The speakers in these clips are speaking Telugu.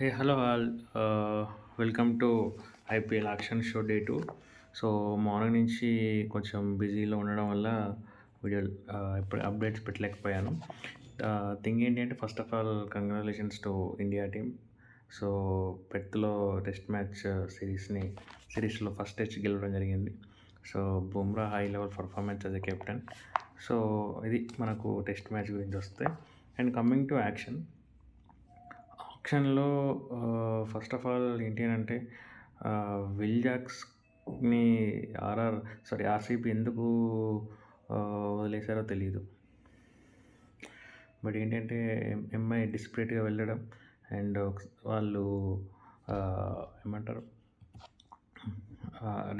Hey hello all welcome to IPL action show day 2. So morning నుంచి కొంచెం బిజీలో ఉండడం వల్ల వీడియో ఇప్పుడు అప్డేట్స్ పెట్టలేకపోయాను. థింగ్ ఏంటి అంటే first of all congratulations to India team. So పెత్లో టెస్ట్ మ్యాచ్ సిరీస్లో ఫస్ట్ టెస్ట్ గెలవడం జరిగింది. So Bumrah high level performance as a captain. So ఇది మనకు టెస్ట్ మ్యాచ్ గురించి వస్తే. అండ్ కమింగ్ టు యాక్షన్‌లో ఫస్ట్ ఆఫ్ ఆల్ ఏంటి అనంటే విల్ జాక్స్‌ని ఆర్‌సీబీ ఎందుకు వదిలేసారో తెలీదు. బట్ ఏంటంటే ఎంఐ డెస్పరేట్‌గా వెళ్ళడం అండ్ వాళ్ళు ఏమంటారు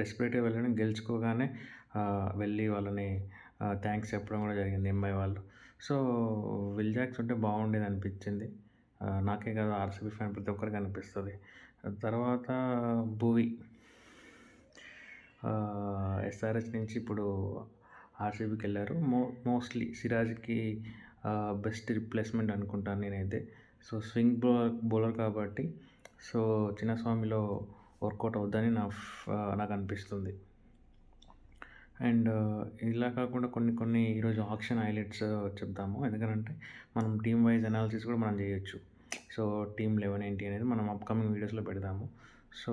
డెస్పరేట్‌గా వెళ్ళడం గెలుచుకోగానే వెళ్ళి వాళ్ళని థ్యాంక్స్ చెప్పడం కూడా జరిగింది ఎంఐ వాళ్ళు. సో విల్ జాక్స్ ఉంటే బాగుండేది అనిపించింది. నాకే కాదు ఆర్‌సీబీ ఫ్యాన్ ప్రతి ఒక్కరికి అనిపిస్తుంది. తర్వాత భువి ఎస్ఆర్హెచ్ నుంచి ఇప్పుడు ఆర్‌సీబీకి వెళ్ళారు. మోస్ట్లీ సిరాజ్కి బెస్ట్ రిప్లేస్మెంట్ అనుకుంటాను నేనైతే. సో స్వింగ్ బౌలర్ కాబట్టి సో చిన్నస్వామిలో వర్కౌట్ అవుద్దని నాకు అనిపిస్తుంది. అండ్ ఇలా కాకుండా కొన్ని ఈరోజు ఆక్షన్ హైలైట్స్ చెప్దాము. ఎందుకంటే మనం టీమ్ వైజ్ అనాలిసిస్ కూడా మనం చేయొచ్చు. సో టీమ్ 11 ఏంటి అనేది మనం అప్కమింగ్ వీడియోస్లో పెడదాము. సో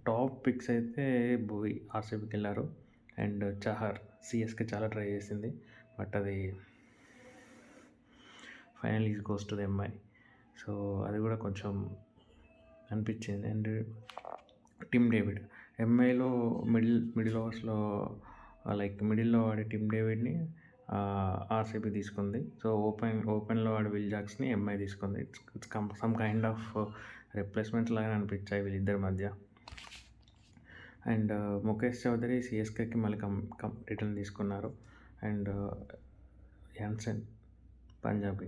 టాప్ పిక్స్ అయితే భువి ఆర్‌సీబీకి వెళ్ళారు. అండ్ చహర్ సిఎస్కే చాలా ట్రై చేసింది. బట్ అది final is goes to the MI. So అది కూడా కొంచెం అనిపించింది. అండ్ టిమ్ డేవిడ్ ఎంఐలో మిడిల్ ఓవర్స్లో మిడిల్లో ఆడే టిమ్ డేవిడ్ని ఆర్‌సీబీ తీసుకుంది. సో ఓపెన్లో ఆడే విల్ జాక్స్ని ఎంఐ తీసుకుంది. It's some kind of replacements లాగా అనిపించాయి వీళ్ళిద్దరి మధ్య. అండ్ ముఖేష్ చౌదరి సిఎస్కేకి మళ్ళీ రిటర్న్ తీసుకున్నారు. అండ్ యాన్సన్ పంజాబ్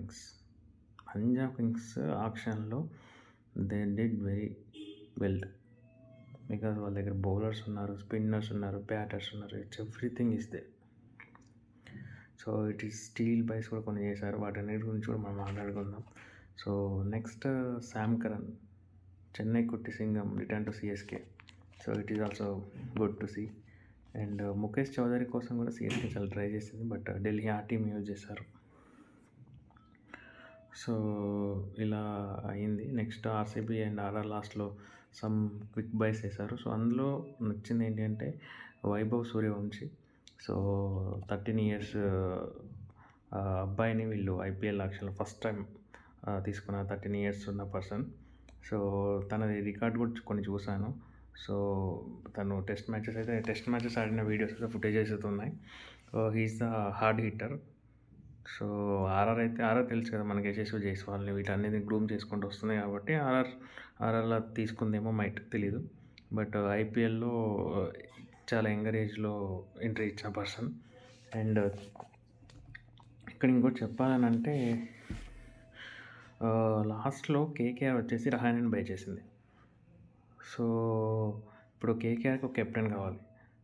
కింగ్స్ ఆక్షన్లో they did very well. Because వాళ్ళ దగ్గర బౌలర్స్ ఉన్నారు, స్పిన్నర్స్ ఉన్నారు, బ్యాటర్స్ ఉన్నారు. It's everything is there. So it is steal buys కూడా కొన్ని చేశారు. వాటన్నిటి గురించి కూడా మనం మాట్లాడుకుందాం. So next Sam Curran Chennai కుట్టి సింగం return to CSK. So it is also good to see. And Mukesh Choudhary కోసం కూడా సిఎస్కే చాలా ట్రై చేసింది. బట్ ఢిల్లీ ఆ టీం యూజ్ చేశారు. సో ఇలా అయింది. నెక్స్ట్ ఆర్‌సీబీ అండ్ ఆర్ఆర్ లాస్ట్లో సమ్ క్విక్ బైస్ వేశారు. సో అందులో నచ్చింది ఏంటి అంటే వైభవ్ సూర్యవంశీ. సో 13 years అబ్బాయిని వీళ్ళు ఐపీఎల్ యాక్షన్లో ఫస్ట్ టైం తీసుకున్న 13 years ఉన్న పర్సన్. సో తనది రికార్డ్ కూడా కొన్ని చూశాను. సో తను టెస్ట్ మ్యాచెస్ ఆడిన వీడియోస్ అయితే ఫుటేజెస్ అయితే ఉన్నాయి. He is the hard hitter. So RR తెలుసు కదా మనకి యశస్వి జైస్వాల్ని వీటన్నిటిని గ్రూమ్ చేసుకుంటూ వస్తుంది కాబట్టి ఆర్ఆర్లో తీసుకుందేమో మైట్ తెలీదు. బట్ ఐపీఎల్లో చాలా యంగర్ ఏజ్లో ఎంట్రీ ఇచ్చిన పర్సన్. అండ్ ఇక్కడ ఇంకోటి చెప్పాలని అంటే లాస్ట్లో కేకేఆర్ వచ్చేసి రహానెని బై చేసింది. సో ఇప్పుడు కేకేఆర్కి ఒక కెప్టెన్ కావాలి.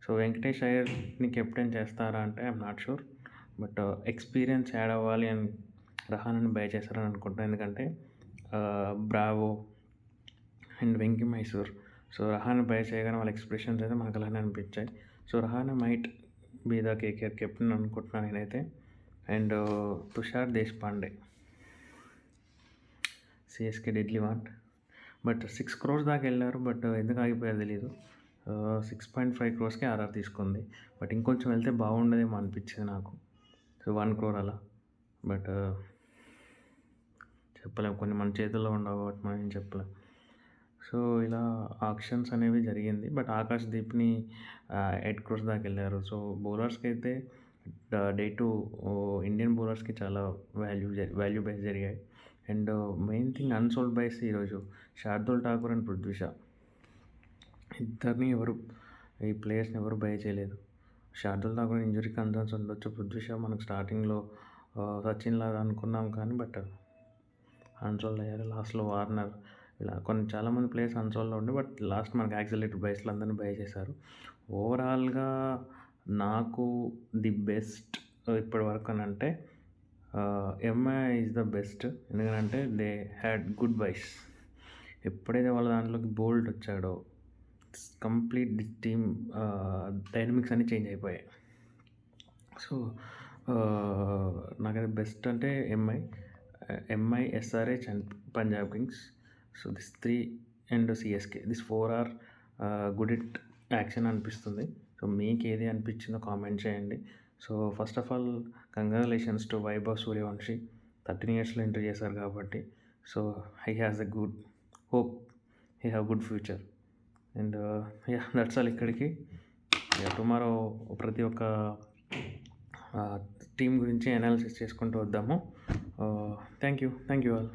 సో వెంకటేష్ అయ్యర్ని కెప్టెన్ చేస్తారా అంటే I'm not sure. But experience add అవ్వాలి అని రహానెని బై చేస్తారని అనుకుంటాను. ఎందుకంటే Bravo and Venky Mysore. So Rahane buy చేయగానే వాళ్ళ ఎక్స్ప్రెషన్స్ అయితే మనకు అలానే అనిపించాయి. So Rahane might be the KKR captain అనుకుంటున్నాను నేనైతే. And Tushar Deshpande CSK deadly want. But 6 crores దాకా వెళ్ళారు. బట్ ఎందుకు ఆగిపోయారు తెలీదు. 6.5 crores ఆర్ఆర్ తీసుకుంది. బట్ ఇంకొంచెం వెళ్తే బాగుండదేమో అనిపించింది నాకు. సో 1 crore అలా. బట్ చెప్పలేము, కొన్ని మన చేతుల్లో ఉండవు కాబట్టి మనం ఏం చెప్పలేం. సో ఇలా ఆక్షన్స్ అనేవి జరిగింది. బట్ ఆకాష్ దీప్ని 8 crores దాకా వెళ్ళారు. సో బౌలర్స్కి అయితే డే 2 ఇండియన్ బౌలర్స్కి చాలా వాల్యూ బైస్ జరిగాయి. And main thing unsold buys ఈరోజు శార్దుల్ ఠాకూర్ అండ్ పృథ్వీ షా ఇద్దరిని ఈ ప్లేయర్స్ని ఎవరు బై చేయలేదు. శార్దుల్ ఠాకూర్ ఇంజరీ కన్సర్న్స్ ఉండొచ్చు. పృథ్వీ షా మనకు స్టార్టింగ్లో సచిన్ లాగా అనుకున్నాం కానీ బట్ అన్సోల్డ్ అయ్యారు. లాస్ట్లో వార్నర్ ఇలా చాలామంది ప్లేయర్స్ అన్సోల్డ్లో ఉండే బట్ లాస్ట్ మనకి యాక్సిలేటర్ బైస్లో అందరినీ బై చేశారు. ఓవరాల్గా నాకు ది బెస్ట్ ఇప్పటి వరకు అని అంటే ఎంఐ ఈజ్ ద బెస్ట్. ఎందుకంటే దే హ్యాడ్ గుడ్ బైస్. ఎప్పుడైతే వాళ్ళ దాంట్లోకి బోల్ట్ వచ్చాడో కంప్లీట్ టీమ్ డైనమిక్స్ అన్నీ చేంజ్ అయిపోయాయి. సో నాకైతే బెస్ట్ అంటే MI, SRH and Punjab Kings. So this 3 and CSK, this 4 are good it action అనిపిస్తుంది. సో మీకు ఏది అనిపించిందో కామెంట్ చేయండి. So first of all congratulations to Vaibhav Suryavanshi, 13 ఇయర్స్లో ఎంటర్ చేశారు కాబట్టి. So he has a good hope, he have good future. And that's all. ఇక్కడికి టుమారో ప్రతి ఒక్క టీం గురించి అనాలిసిస్ చేసుకుంటూ వద్దాము. Thank you all.